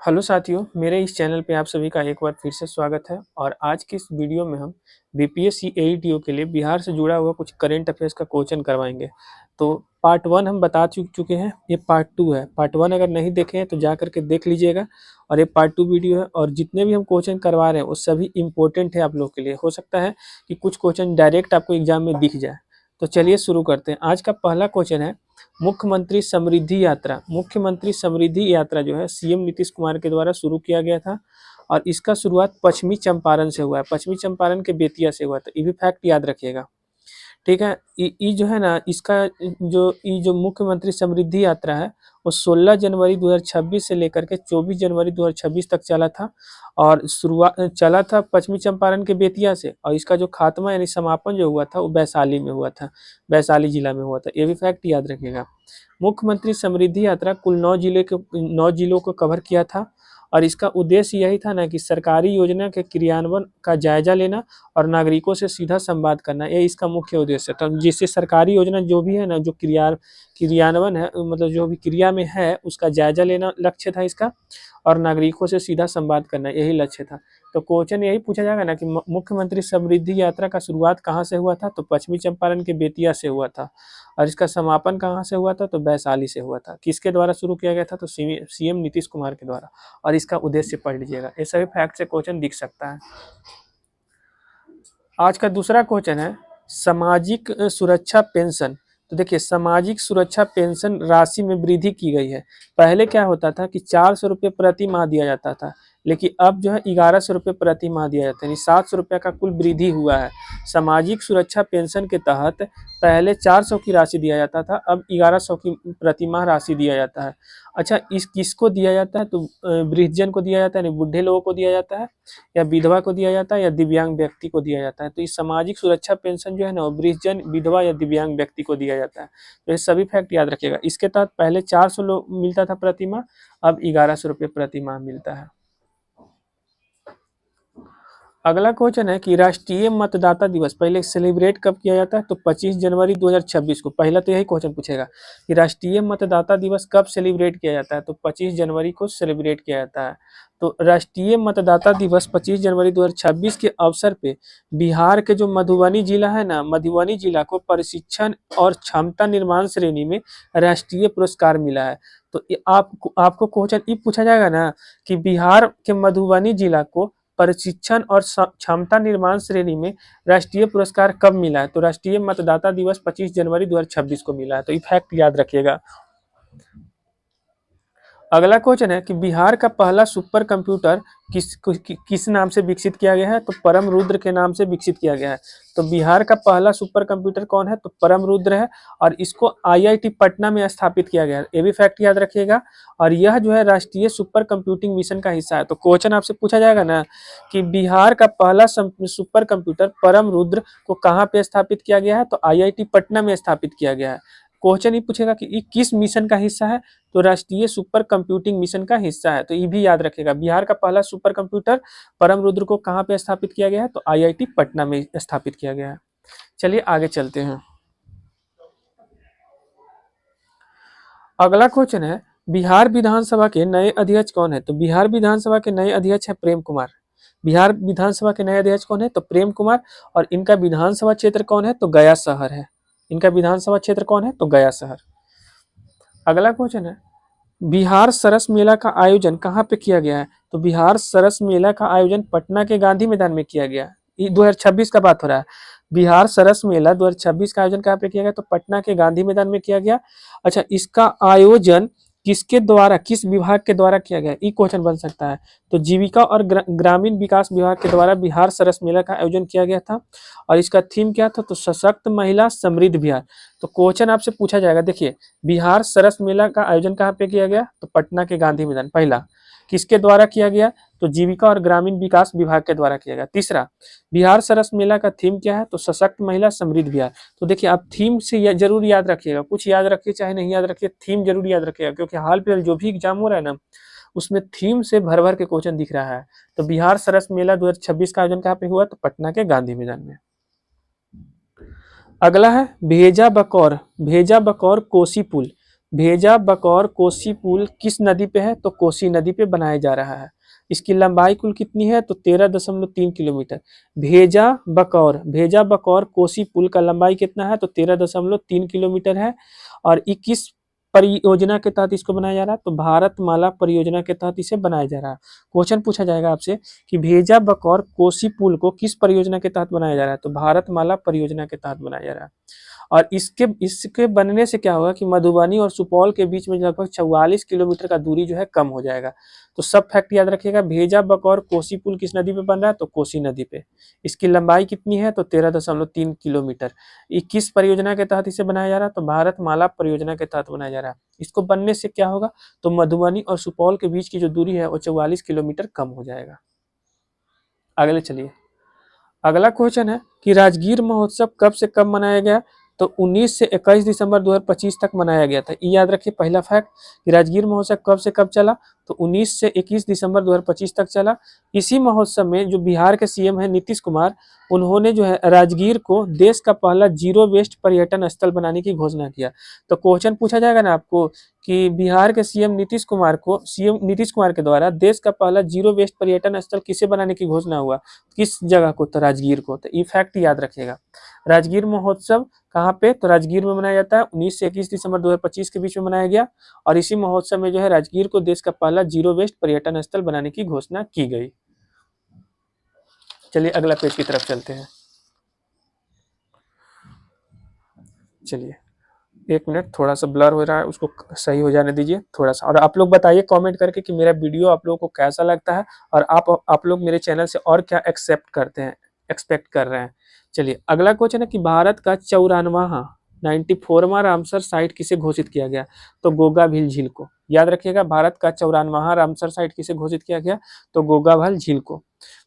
Hello साथियों, मेरे इस चैनल पे आप सभी का एक बार फिर से स्वागत है। और आज की इस वीडियो में हम बीपीएससी एईटीओ के लिए बिहार से जुड़ा हुआ कुछ करंट अफेयर्स का क्वेश्चन करवाएंगे। तो पार्ट 1 हम बता चुके हैं, ये पार्ट 2 है। पार्ट 1 अगर नहीं देखे हैं तो जा करके देख लीजिएगा, और ये पार्ट 2 वीडियो है। और जितने भी हम क्वेश्चन करवा रहे हैं वो सभी इंपॉर्टेंट है आप लोग के लिए। हो सकता है कि कुछ क्वेश्चन डायरेक्ट आपको एग्जाम में दिख जाए। तो चलिए शुरू करते हैं। आज का पहला क्वेश्चन है, मुख्यमंत्री समृद्धि यात्रा। मुख्यमंत्री समृद्धि यात्रा जो है सीएम नीतीश कुमार के द्वारा शुरू किया गया था, और इसका शुरुआत पश्चिमी चंपारण से हुआ है। पश्चिमी चंपारण के बेतिया से हुआ था। ये भी फैक्ट याद रखिएगा, ठीक है। ये जो है ना, इसका जो मुख्यमंत्री समृद्धि यात्रा है वो 16 जनवरी 2026 से लेकर के 24 जनवरी 2026 तक चला था। और शुरुआत चला था पश्चिमी चंपारण के बेतिया से, और इसका जो खात्मा यानी समापन जो हुआ था वो वैशाली में हुआ था, वैशाली जिला में हुआ था। ये भी फैक्ट याद रखिएगा। मुख्यमंत्री समृद्धि यात्रा कुल 9 जिलों को कवर किया था, और इसका उद्देश्य यही था ना कि सरकारी योजना के क्रियान्वयन का जायजा लेना और नागरिकों से सीधा संवाद करना। ये इसका मुख्य उद्देश्य था, जिससे सरकारी योजना जो भी है ना, जो क्रियान्वयन है, मतलब जो भी क्रिया में है उसका जायजा लेना लक्ष्य था इसका, और नागरिकों से सीधा संवाद करना यही लक्ष्य था। तो क्वेश्चन यही पूछा जाएगा ना कि मुख्यमंत्री समृद्धि यात्रा का शुरुआत कहाँ से हुआ था, तो पश्चिमी चंपारण के बेतिया से हुआ था। और इसका समापन कहाँ से हुआ था, तो वैशाली से हुआ था। किसके द्वारा शुरू किया गया था, तो सीएम नीतीश कुमार के द्वारा। और इसका उद्देश्य पढ़ लीजिएगा, ये सभी फैक्ट से क्वेश्चन दिख सकता है। आज का दूसरा क्वेश्चन है, सामाजिक सुरक्षा पेंशन। तो देखिए, सामाजिक सुरक्षा पेंशन राशि में वृद्धि की गई है। पहले क्या होता था कि 400 रुपये प्रति माह दिया जाता था, लेकिन अब जो है 1100 रुपये प्रति माह दिया जाता है, यानी 700 रुपये का कुल वृद्धि हुआ है। सामाजिक सुरक्षा पेंशन के तहत पहले 400 की राशि दिया जाता था, अब 1100 की प्रति माह राशि दिया जाता है। अच्छा, इस किसको दिया जाता है, तो वृद्धजन को दिया जाता है, यानी बूढ़े लोगों को दिया जाता है, या विधवा को दिया जाता है, या दिव्यांग व्यक्ति को दिया जाता है। तो इस सामाजिक सुरक्षा पेंशन जो है ना, वो वृद्धजन, विधवा या दिव्यांग व्यक्ति को दिया जाता है। तो ये सभी फैक्ट याद रखिएगा। इसके तहत पहले 400 मिलता था प्रति माह, अब 1100 रुपये प्रति माह मिलता है। अगला क्वेश्चन है कि राष्ट्रीय मतदाता दिवस पहले सेलिब्रेट कब किया जाता है, तो 25 जनवरी 2026 को। पहला तो यही क्वेश्चन पूछेगा कि राष्ट्रीय मतदाता दिवस कब सेलिब्रेट किया जाता है, तो 25 जनवरी को सेलिब्रेट किया जाता है। तो राष्ट्रीय मतदाता दिवस 25 जनवरी 2026 के अवसर पे बिहार के जो मधुबनी जिला है ना, मधुबनी जिला को प्रशिक्षण और क्षमता निर्माण श्रेणी में राष्ट्रीय पुरस्कार मिला है। तो आपको क्वेश्चन ये पूछा जाएगा ना कि बिहार के मधुबनी जिला को प्रशिक्षण और क्षमता निर्माण श्रेणी में राष्ट्रीय पुरस्कार कब मिला है, तो राष्ट्रीय मतदाता दिवस 25 जनवरी 2026 को मिला है। तो ये फैक्ट याद रखिएगा। अगला क्वेश्चन है कि बिहार का पहला सुपर कंप्यूटर किस नाम से विकसित किया गया है, तो परम रुद्र के नाम से विकसित किया गया है। तो बिहार का पहला सुपर कंप्यूटर कौन है, तो परम रुद्र है, और इसको आईआईटी पटना में स्थापित किया गया है। ये भी फैक्ट याद रखिएगा। और यह जो है राष्ट्रीय सुपर कंप्यूटिंग मिशन का हिस्सा है। तो क्वेश्चन आपसे पूछा जाएगा ना कि बिहार का पहला सुपर कंप्यूटर परम रुद्र को कहाँ पे स्थापित किया गया है, तो आईआईटी पटना में स्थापित किया गया है। क्वेश्चन ये पूछेगा कि ये किस मिशन का हिस्सा है, तो राष्ट्रीय सुपर कंप्यूटिंग मिशन का हिस्सा है। तो ये भी याद रखेगा। बिहार का पहला सुपर कंप्यूटर परम रुद्र को कहाँ पे स्थापित किया गया है, तो आईआईटी पटना में स्थापित किया गया है। चलिए आगे चलते हैं। अगला क्वेश्चन है, बिहार विधानसभा के नए अध्यक्ष कौन है, तो बिहार विधानसभा के नए अध्यक्ष है प्रेम कुमार। बिहार विधानसभा के नए अध्यक्ष कौन है, तो प्रेम कुमार। और इनका विधानसभा क्षेत्र कौन है, तो गया शहर है। इनका विधानसभा क्षेत्र कौन है, तो गया शहर। अगला क्वेश्चन है, बिहार सरस मेला का आयोजन कहाँ पे किया गया है, तो बिहार सरस मेला का आयोजन पटना के गांधी मैदान में किया गया। ये 2026 का बात हो रहा है। बिहार सरस मेला 2026 का आयोजन कहाँ पे किया गया, तो पटना के गांधी मैदान में किया गया। अच्छा, इसका आयोजन किसके द्वारा, किस विभाग के द्वारा किया गया, ये क्वेश्चन बन सकता है। तो जीविका और ग्रामीण विकास विभाग के द्वारा बिहार सरस मेला का आयोजन किया गया था। और इसका थीम क्या था, तो सशक्त महिला समृद्ध बिहार। तो क्वेश्चन आपसे पूछा जाएगा, देखिए बिहार सरस मेला का आयोजन कहाँ पे किया गया, तो पटना के गांधी मैदान। पहला, किसके द्वारा किया गया, तो जीविका और ग्रामीण विकास विभाग के द्वारा किया गया। तीसरा, बिहार सरस मेला का थीम क्या है, तो सशक्त महिला समृद्ध बिहार। तो देखिए आप थीम से जरूर याद रखिएगा, कुछ याद रखिए चाहे नहीं याद रखिए, थीम जरूर याद रखिएगा, क्योंकि हाल फिलहाल जो भी एग्जाम हो रहा है ना उसमें थीम से भर भर के क्वेश्चन दिख रहा है। तो बिहार सरस मेला 2026 का आयोजन कहाँ पे हुआ, तो पटना के गांधी मैदान में। अगला है भेजा बकौर कोसी पुल। भेजा बकौर कोसी पुल किस नदी पे है? तो कोसी नदी पे बनाया जा रहा है। इसकी लंबाई कुल कितनी है? तो 13.3 किलोमीटर। भेजा बकौर कोसी पुल का लंबाई कितना है? तो 13.3 किलोमीटर है। और 21 परियोजना के तहत इसको बनाया जा रहा है, तो भारतमाला परियोजना के तहत इसे बनाया जा रहा है। क्वेश्चन पूछा जाएगा आपसे कि भेजा बकौर कोसी पुल को किस परियोजना के तहत बनाया जा रहा है? तो भारतमाला परियोजना के तहत बनाया जा रहा है। और इसके इसके बनने से क्या होगा कि मधुबनी और सुपौल के बीच में लगभग 44 किलोमीटर का दूरी जो है कम हो जाएगा। तो सब फैक्ट याद रखिएगा। भेजा बकौर कोसी पुल किस नदी पे बन रहा है? तो कोसी नदी पे। इसकी लंबाई कितनी है? तो 13.3 किलोमीटर। 21 परियोजना के तहत इसे बनाया जा रहा है, तो भारतमाला परियोजना के तहत बनाया जा रहा है। इसको बनने से क्या होगा? तो मधुबनी और सुपौल के बीच की जो दूरी है वो 44 किलोमीटर कम हो जाएगा। अगले चलिए, अगला क्वेश्चन है कि राजगीर महोत्सव कब से कब मनाया गया? तो 19 से 21 दिसंबर 2025 तक मनाया गया था। ये याद रखिए पहला फैक्ट कि राजगीर महोत्सव कब से कब चला? तो 19 से 21 दिसंबर 2025 तक चला। इसी महोत्सव में जो बिहार के सीएम है नीतीश कुमार, उन्होंने जो है राजगीर को देश का पहला जीरो वेस्ट पर्यटन स्थल बनाने की घोषणा किया। तो क्वेश्चन पूछा जाएगा ना आपको कि बिहार के सीएम नीतीश कुमार के द्वारा देश का पहला जीरो वेस्ट पर्यटन स्थल किसे बनाने की घोषणा हुआ? किस जगह को? तो राजगीर को। तो ये फैक्ट याद रखिएगा। राजगीर महोत्सव कहाँ पे? तो राजगीर में मनाया जाता है। 19 से 21 दिसंबर 2025 के बीच में मनाया गया। और इसी महोत्सव में जो है राजगीर को देश का पहला जीरो वेस्ट पर्यटन स्थल बनाने की घोषणा की गई। चलिए अगला पेज की तरफ चलते हैं। चलिए 1 मिनट, थोड़ा सा ब्लर हो रहा है, उसको सही हो जाने दीजिए थोड़ा सा। और आप लोग बताइए कमेंट करके कि मेरा वीडियो आप लोगों को कैसा लगता है और आप लोग मेरे चैनल से और क्या एक्सपेक्ट कर रहे हैं। चलिए अगला क्वेश्चन है कि भारत का 94वां रामसर साइट किसे घोषित किया गया? तो गोगा भील झील को। याद रखिएगा, भारत का 94वां रामसर साइट किसे घोषित किया गया? तो गोगा भील झील को।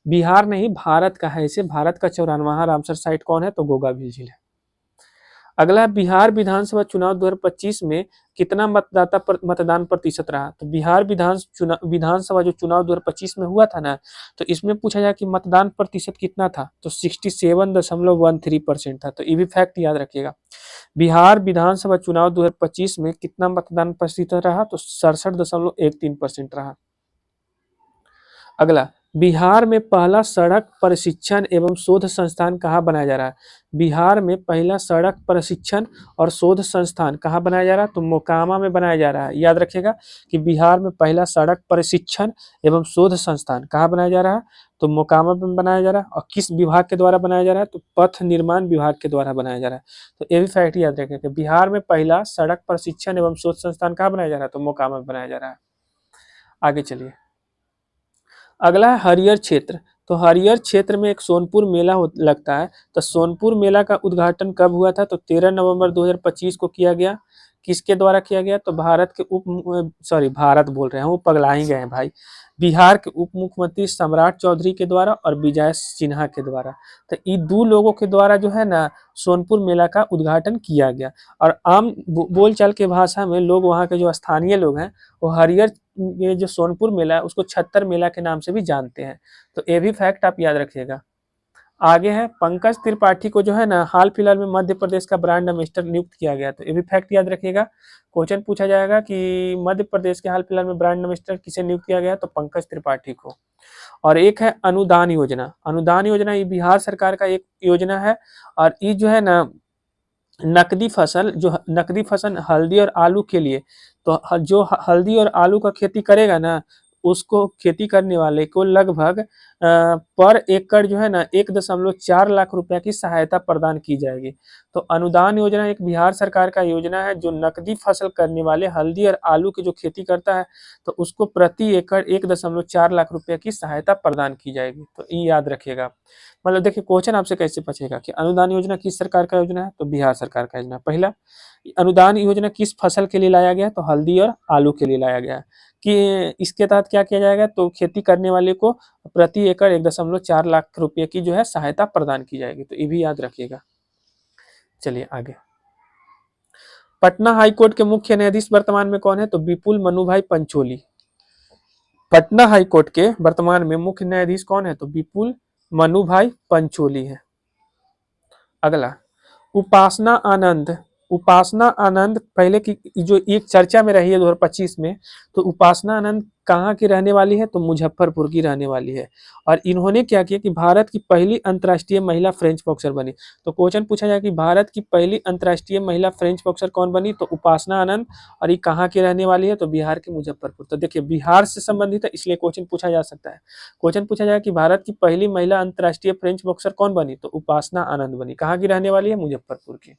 बिहार नहीं, भारत का है इसे। भारत का 94वां रामसर साइट कौन है? तो गोगा भील झील है। अगला, बिहार विधानसभा चुनाव 2025 में कितना मतदान प्रतिशत रहा? तो बिहार विधानसभा जो चुनाव 2025 में हुआ था ना, तो इसमें पूछा जाए कि मतदान प्रतिशत कितना था? तो 67.13% था। तो ये भी फैक्ट याद रखिएगा। बिहार विधानसभा चुनाव 2025 में कितना मतदान प्रतिशत रहा? तो 67.13% रहा। अगला, बिहार में पहला सड़क प्रशिक्षण एवं शोध संस्थान कहाँ बनाया जा रहा है? बिहार में पहला सड़क प्रशिक्षण और शोध संस्थान कहाँ बनाया जा रहा है? तो मोकामा में बनाया जा रहा है। याद रखिएगा कि बिहार में पहला सड़क प्रशिक्षण एवं शोध संस्थान कहाँ बनाया जा रहा है? तो मोकामा में बनाया जा रहा है। और किस विभाग के द्वारा बनाया जा रहा है? तो पथ निर्माण विभाग के द्वारा बनाया जा रहा है। तो ये भी फैक्ट याद रखिएगा, बिहार में पहला सड़क प्रशिक्षण एवं शोध संस्थान कहाँ बनाया जा रहा है? तो मोकामा में बनाया जा रहा है। आगे चलिए, अगला है हरियर क्षेत्र। तो हरियर क्षेत्र में एक सोनपुर मेला लगता है। तो सोनपुर मेला का उद्घाटन कब हुआ था? तो 13 नवंबर 2025 को किया गया। किसके द्वारा किया गया? तो भारत बोल रहे हैं, वो पगला ही गए हैं भाई। बिहार के उप मुख्यमंत्री सम्राट चौधरी के द्वारा और विजय सिन्हा के द्वारा। तो ये दो लोगों के द्वारा जो है ना सोनपुर मेला का उद्घाटन किया गया। और आम बोलचाल के भाषा में लोग, वहाँ के जो स्थानीय लोग हैं, वो हरियर ये जो सोनपुर मेला है उसको छत्तर मेला के नाम से भी जानते हैं। तो ये भी फैक्ट आप याद रखिएगा। आगे है, पंकज त्रिपाठी को जो है ना हाल फिलहाल में मध्य प्रदेश का ब्रांड एम्बेसडर नियुक्त किया गया। तो ये भी फैक्ट याद रखिएगा। क्वेश्चन पूछा जाएगा कि मध्य प्रदेश के हाल फिलहाल में ब्रांड एम्बेसडर किसे नियुक्त किया गया? तो पंकज त्रिपाठी को। और एक है अनुदान योजना। अनुदान योजना ये बिहार सरकार का एक योजना है। और ये जो है ना नकदी फसल हल्दी और आलू के लिए, तो जो हल्दी और आलू का खेती करेगा ना, उसको खेती करने वाले को लगभग पर एकड़ जो है ना 1.4 लाख रुपया की सहायता प्रदान की जाएगी। तो अनुदान योजना एक बिहार सरकार का योजना है जो नकदी फसल करने वाले हल्दी और आलू की जो खेती करता है, तो उसको प्रति एकड़ 1.4 लाख रुपया की सहायता प्रदान की जाएगी। तो ये याद रखिएगा। मतलब देखिए क्वेश्चन आपसे कैसे पूछेगा कि अनुदान योजना किस सरकार का योजना है? तो बिहार सरकार का योजना। पहला, अनुदान योजना किस फसल के लिए लाया गया? तो हल्दी और आलू के लिए लाया गया। कि इसके तहत क्या किया जाएगा? तो खेती करने वाले को प्रति एकड़ 1.4 लाख रुपए की जो है सहायता प्रदान की जाएगी। तो ये भी याद रखिएगा। चलिए आगे, पटना हाईकोर्ट के मुख्य न्यायाधीश वर्तमान में कौन है? तो विपुल मनुभाई पंचोली। पटना हाईकोर्ट के वर्तमान में मुख्य न्यायाधीश कौन है? तो विपुल मनुभाई पंचोली है। अगला, उपासना आनंद उपासना आनंद पहले की जो एक चर्चा में रही है 2025 में, तो उपासना आनंद कहाँ की रहने वाली है? तो मुजफ्फरपुर की रहने वाली है। और इन्होंने क्या किया कि भारत की पहली अंतर्राष्ट्रीय महिला फ्रेंच बॉक्सर बनी। तो क्वेश्चन पूछा जाए कि भारत की पहली अंतर्राष्ट्रीय महिला फ्रेंच बॉक्सर कौन बनी? तो उपासना आनंद। और ये कहाँ की रहने वाली है? तो बिहार के मुजफ्फरपुर। तो देखिए बिहार से संबंधित है, इसलिए क्वेश्चन पूछा जा सकता है। क्वेश्चन पूछा जाए कि भारत की पहली महिला अंतर्राष्ट्रीय फ्रेंच बॉक्सर कौन बनी? तो उपासना आनंद बनी। कहाँ की रहने वाली है? मुजफ्फरपुर की।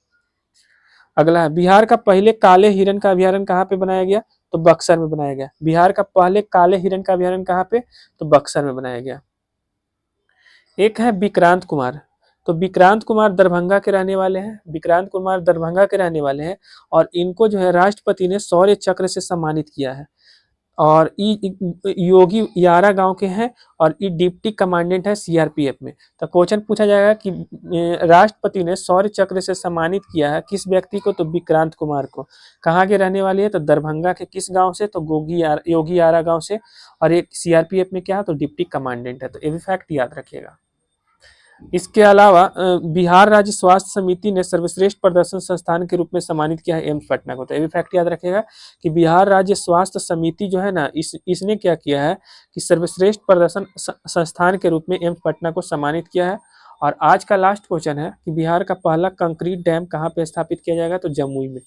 अगला है, बिहार का पहले काले हिरण का अभ्यारण्य कहाँ पे बनाया गया? तो बक्सर में बनाया गया। बिहार का पहले काले हिरण का अभ्यारण्य कहाँ पे? तो बक्सर में बनाया गया। एक है विक्रांत कुमार। तो विक्रांत कुमार दरभंगा के रहने वाले हैं। विक्रांत कुमार दरभंगा के रहने वाले हैं और इनको जो है राष्ट्रपति ने शौर्य चक्र से सम्मानित किया है। और योगी यारा गांव के हैं और ये डिप्टी कमांडेंट है सीआरपीएफ में। तो क्वेश्चन पूछा जाएगा कि राष्ट्रपति ने शौर्य चक्र से सम्मानित किया है किस व्यक्ति को? तो विक्रांत कुमार को। कहाँ के रहने वाले हैं? तो दरभंगा के किस गांव से? तो योगी यारा गांव से। और एक सीआरपीएफ में क्या है? तो डिप्टी कमांडेंट है। तो ये भी फैक्ट याद रखिएगा। इसके अलावा बिहार राज्य स्वास्थ्य समिति ने सर्वश्रेष्ठ प्रदर्शन संस्थान के रूप में सम्मानित किया है एम्स पटना को। तो ये भी फैक्ट याद रखिएगा कि बिहार राज्य स्वास्थ्य समिति जो है ना, इसने क्या किया है कि सर्वश्रेष्ठ प्रदर्शन संस्थान के रूप में एम्स पटना को सम्मानित किया है। और आज का लास्ट क्वेश्चन है कि बिहार का पहला कंक्रीट डैम कहाँ पे स्थापित किया जाएगा? तो जमुई में।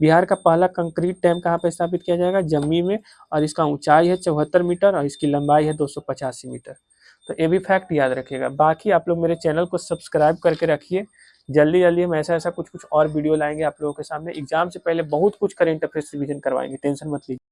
बिहार का पहला कंक्रीट डैम कहाँ पे स्थापित किया जाएगा? जमुई में। और इसका ऊंचाई है 74 मीटर और इसकी लंबाई है 285 मीटर। तो ये भी फैक्ट याद रखिएगा। बाकी आप लोग मेरे चैनल को सब्सक्राइब करके रखिए। जल्दी जल्दी हम ऐसा ऐसा कुछ और वीडियो लाएंगे आप लोगों के सामने। एग्जाम से पहले बहुत कुछ करेंट अफेयर्स रिवीजन करवाएंगे, टेंशन मत लीजिए।